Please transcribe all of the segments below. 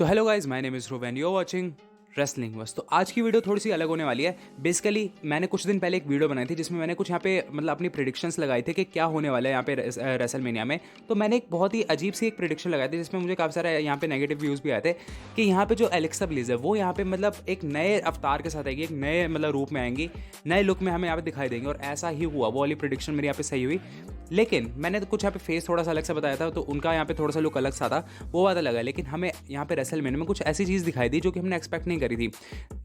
तो hello guys, my name is Dhruv and you are watching wrestling बस। तो आज की वीडियो थोड़ी सी अलग होने वाली है। बेसिकली मैंने कुछ दिन पहले एक वीडियो बनाई थी जिसमें मैंने कुछ यहाँ पे मतलब अपनी प्रिडिक्शंस लगाई थी कि क्या होने वाला है यहाँ पे रेसलमेनिया में। तो मैंने एक बहुत ही अजीब सी एक प्रिडिक्शन लगाई थी जिसमें मुझे काफ़ी सारे यहाँ पे नेगेटिव व्यूज़ भी आए थे कि यहाँ पे जो एलेक्सा ब्लिस है वो यहाँ पे मतलब एक नए अवतार के साथ आएगी, एक नए मतलब रूप में आएंगी, नए लुक में हमें यहाँ पे दिखाई देंगे। और ऐसा ही हुआ, वो वाली प्रिडिक्शन मेरी यहाँ पे सही हुई। लेकिन मैंने तो कुछ यहाँ पे फेस थोड़ा सा अलग से बताया था, तो उनका यहाँ पे थोड़ा सा लुक अलग सा था, वो बात अलग है। लेकिन हमें यहाँ पे रेसलमेनिया में कुछ ऐसी चीज़ दिखाई दी जो कि हमने एक्सपेक्ट नहीं करी थी।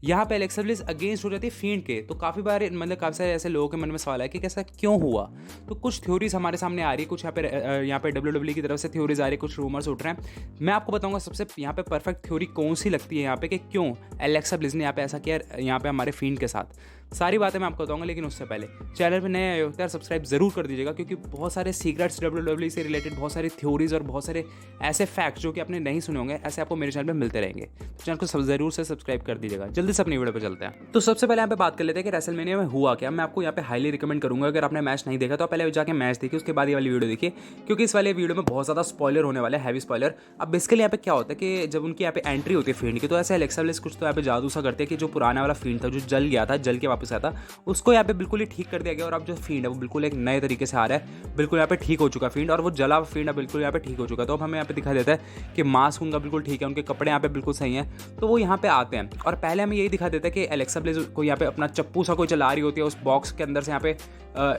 यहाँ पे एलेक्सा ब्लिस अगेंस्ट हो जाती है फील्ड के। तो काफ़ी बार मतलब काफ़ी सारे ऐसे लोगों के मन में सवाल है कि कैसा क्यों हुआ। तो कुछ थ्योरीज हमारे सामने आ रही है, कुछ यहाँ पे WWE की तरफ से थ्योरीज आ रही है, कुछ रूमर्स उठ रहे हैं। मैं आपको बताऊंगा सबसे यहाँ पे परफेक्ट थ्योरी कौन सी लगती है यहाँ पे कि क्यों एलेक्सा ब्लिस ने यहाँ पे ऐसा किया यहाँ पे हमारे फील्ड के साथ। सारी बातें मैं आपको बताऊंगा, लेकिन उससे पहले चैनल पे नए आए हो तो यार सब्सक्राइब जरूर कर दीजिएगा, क्योंकि बहुत सारे सीक्रेट्स WWE से रिलेटेड, बहुत सारी थ्योरीज और बहुत सारे ऐसे फैक्ट्स जो कि आपने नहीं सुने होंगे, ऐसे आपको मेरे चैनल पे मिलते रहेंगे। तो चैनल को जरूर से सब्सक्राइब कर दीजिएगा। जल्दी से अपनी वीडियो पे चलते हैं। तो सबसे पहले यहाँ पे बात कर लेते हैं कि रेसलमेनिया में हुआ क्या। मैं आपको यहाँ पे हाईली रिकमेंड करूंगा, अगर आपने मैच नहीं देखा तो पहले जाके मैच देखिए, उसके बाद ये वाली वीडियो देखिए, क्योंकि इस वाले वीडियो में बहुत ज़्यादा स्पॉइलर होने वाला है, हैवी स्पॉइलर। अब बेसिकली यहाँ पे क्या होता है कि जब उनकी यहाँ पे एंट्री होती है फील्ड की, तो ऐसे एलेक्सा ब्लिस कुछ तो यहाँ पे जादू सा करते हैं कि जो पुराना वाला फील्ड था, जो जल गया था, जल के वापस आया था, उसको यहाँ पे बिल्कुल ही ठीक कर दिया गया। और अब जो फील्ड है वो बिल्कुल एक नए तरीके से आ रहा है, बिल्कुल यहाँ पे ठीक हो चुका फील्ड, और वो जला फील्ड बिल्कुल यहाँ पे ठीक हो चुका। तो अब हमें यहाँ पे दिखा देता है कि मास्क उनका बिल्कुल ठीक है, उनके कपड़े यहाँ पे बिल्कुल सही हैं। तो वो यहाँ पे आते हैं और पहले हमें यही दिखा देता है कि एलेक्सा ब्लिस को यहाँ पे अपना चप्पू सा कोई चला रही होती है, उस बॉक्स के अंदर से यहाँ पे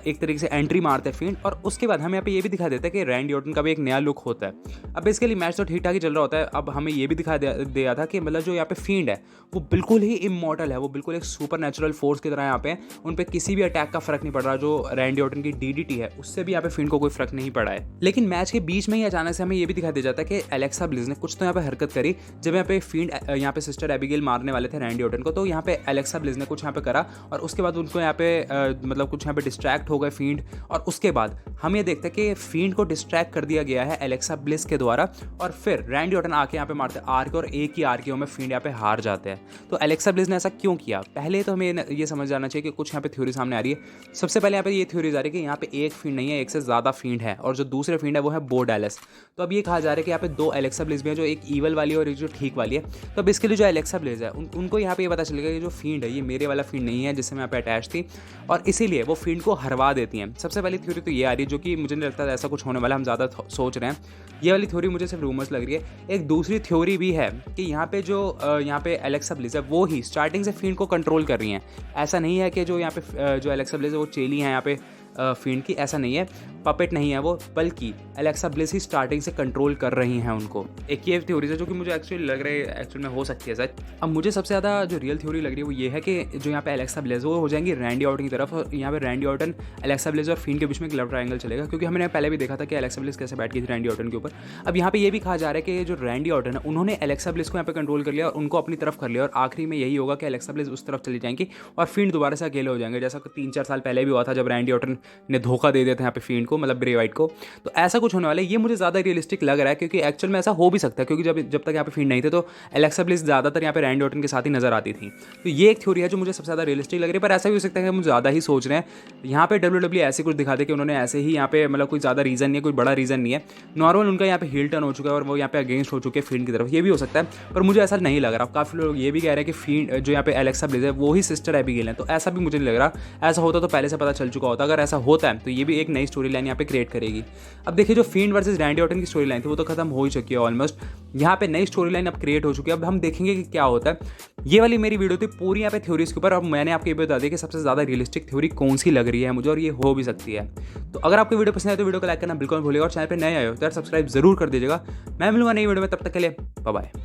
एक तरीके से एंट्री मारते हैं फील्ड। और उसके बाद हमें यहाँ पे ये भी दिखा देता है कि रैंडी ऑर्टन का भी एक नया लुक होता है। अब बेसिकली मैच तो ठीक ठाक ही चल रहा होता है। अब हमें ये भी दिखा दिया था कि मतलब जो यहाँ पे फील्ड है वो बिल्कुल ही इमॉर्टल है, वो बिल्कुल एक सुपर नेचुरल फोर्स की तरह यहाँ पे उन पे किसी भी अटैक का फर्क नहीं पड़ रहा। जो रैंडी ऑर्टन की DDT है उससे भी यहाँ पे फील्ड को कोई फर्क नहीं पड़ा है। लेकिन मैच के बीच में ही अचानक से हमें ये भी दिखा दिया जाता है कि एलेक्सा ब्लिस ने कुछ तो यहाँ पे हरकत करी। जब यहाँ पे फील्ड यहाँ पे सिस्टर एबिगेल मारने वाले थे रैंडी ऑर्टन को, तो यहाँ पे एलेक्सा ब्लिस ने कुछ यहाँ पे करा और उसके बाद उनको यहाँ पे मतलब कुछ यहाँ पे डिस्ट्रैक्ट हो गए फील्ड। और उसके बाद हम ये देखते हैं कि फील्ड को डिस्ट्रैक्ट कर दिया गया है एलेक्सा ब्लिस के द्वारा, और फिर रैंडी ऑर्टन आके यहाँ पे मारते हैं आरके, और एक ही आरके में फील्ड यहाँ पे हार जाते हैं। तो एलेक्सा ब्लिस ने ऐसा क्यों किया, पहले तो हमें ये समझ जाना चाहिए कि कुछ यहाँ पे थ्योरी सामने आ रही है। सबसे पहले यहाँ पे ये थ्योरी आ रही है कि यहाँ पे एक फील्ड नहीं है, एक से ज़्यादा फील्ड है, और जो दूसरे फील्ड है वो है बो डैलस। तो अब ये कहा जा रहा है कि यहाँ पे दो एलेक्सा ब्लिस भी है, जो एक ईवल वाली है और एक जो ठीक वाली है। तो अब इसके लिए जो एलेक्सा ब्लिस है उनको यहाँ पे ये पता चलेगा कि जो फील्ड है ये मेरे वाला फील्ड नहीं है जिससे मैं यहाँ पे अटैच थी, और इसीलिए वो फील्ड को हरवा देती हैं। सबसे पहली थ्योरी तो ये आ रही है, जो कि मुझे नहीं लगता था ऐसा कुछ होने वाला, हम ज़्यादा सोच रहे हैं। ये वाली थ्योरी मुझे सिर्फ रूमर्स लग रही है। एक दूसरी थ्योरी भी है कि यहाँ पे जो यहाँ पे एलेक्सा ब्लिस है वो ही स्टार्टिंग से फील्ड को कंट्रोल कर रही हैं। ऐसा नहीं है कि जो यहाँ पे जो एलेक्सा ब्लिस है वो चेली हैं यहाँ पे फील्ड की, ऐसा नहीं है, पपेट नहीं है वो, बल्कि एलेक्सा ब्लिस ही स्टार्टिंग से कंट्रोल कर रही हैं उनको। एक ये थ्योरी है जो कि मुझे एक्चुअली लग रहा है एक्चुअल में हो सकती है सच। अब मुझे सबसे ज़्यादा जो रियल थ्योरी लग रही है वो ये है कि जो यहाँ पे एलेक्सा ब्लिस वो हो जाएंगी रैंडी ऑर्टन की तरफ, और यहाँ पे रैंडी ऑर्टन एलेक्सा ब्लिस और फील्ड के बीच में एक लव ट्रायंगल चलेगा, क्योंकि हमने पहले भी देखा था कि एलेक्सा ब्लिस कैसे बैठ गई थी रैंडी ऑर्टन के ऊपर। अब यहाँ पे ये भी कहा जा रहा है कि जो रैंडी ऑर्टन है उन्होंने एलेक्सा ब्लिस को यहाँ पे कंट्रोल कर लिया और उनको अपनी तरफ कर लिया, और आखिरी में यही होगा कि एलेक्सा ब्लिस उस तरफ चली जाएंगी और फील्ड दोबारा से अकेले हो जाएंगे, जैसा 3-4 साल पहले भी हुआ था जब रैंडी ऑर्टन ने धोखा दे दिया था यहाँ पे फील्ड को, मतलब ब्रे वाइट को। तो ऐसा कुछ होने वाला है, ये मुझे ज़्यादा रियलिस्टिक लग रहा है, क्योंकि एक्चुअल में ऐसा हो भी सकता है, क्योंकि जब तक यहाँ पे फील्ड नहीं थे तो एलेक्सा ब्लिस ज़्यादातर यहाँ पे रैंडी ऑर्टन के साथ ही नजर आती थी। तो ये एक थ्योरी है जो मुझे सबसे ज़्यादा रियलिस्टिक लग रही है। पर ऐसा भी हो सकता है कि हम ज़्यादा ही सोच रहे हैं। यहाँ पे WWE ऐसे कुछ दिखा दे कि उन्होंने ऐसे ही यहाँ पे मतलब कोई ज़्यादा रीज़न नहीं है, कोई बड़ा रीज़न नहीं है, नॉर्मल उनका यहाँ पे हील टर्न हो चुका है और वो यहाँ पे अगेंस्ट हो चुके हैं फील्ड की तरफ। ये भी हो सकता है, पर मुझे ऐसा नहीं लग रहा। काफ़ी लोग ये भी कह रहे हैं कि फील्ड जो यहाँ पे एलेक्सा ब्लिस है वो ही सिस्टर एबिगेल है, तो ऐसा भी मुझे नहीं लग रहा। ऐसा होता तो पहले से पता चल चुका होता। अगर ऐसा होता है तो ये भी एक नई स्टोरी लाइन यहाँ पे क्रिएट करेगी। अब देखिए जो फील्ड वर्सेस रैंडी ऑर्टन की स्टोरी लाइन थी वो तो खत्म हो ही चुकी है ऑलमोस्ट। यहाँ पे नई स्टोरी लाइन अब क्रिएट हो चुकी है। अब हम देखेंगे कि क्या होता है। ये वाली मेरी वीडियो थी पूरी यहाँ पे थ्योरीज के ऊपर। अब मैंने आपको ये बता दिया कि सबसे ज़्यादा रियलिस्टिक थ्योरी कौन सी लग रही है मुझे, और ये हो भी सकती है। तो अगर आपको वीडियो पसंद है तो वीडियो को लाइक करना बिल्कुल भूलिएगा, और चैनल पर नए आए हो तो यार सब्सक्राइब जरूर कर दीजिएगा। मैं मिलूंगा नई वीडियो में, तब तक के लिए बाय बाय।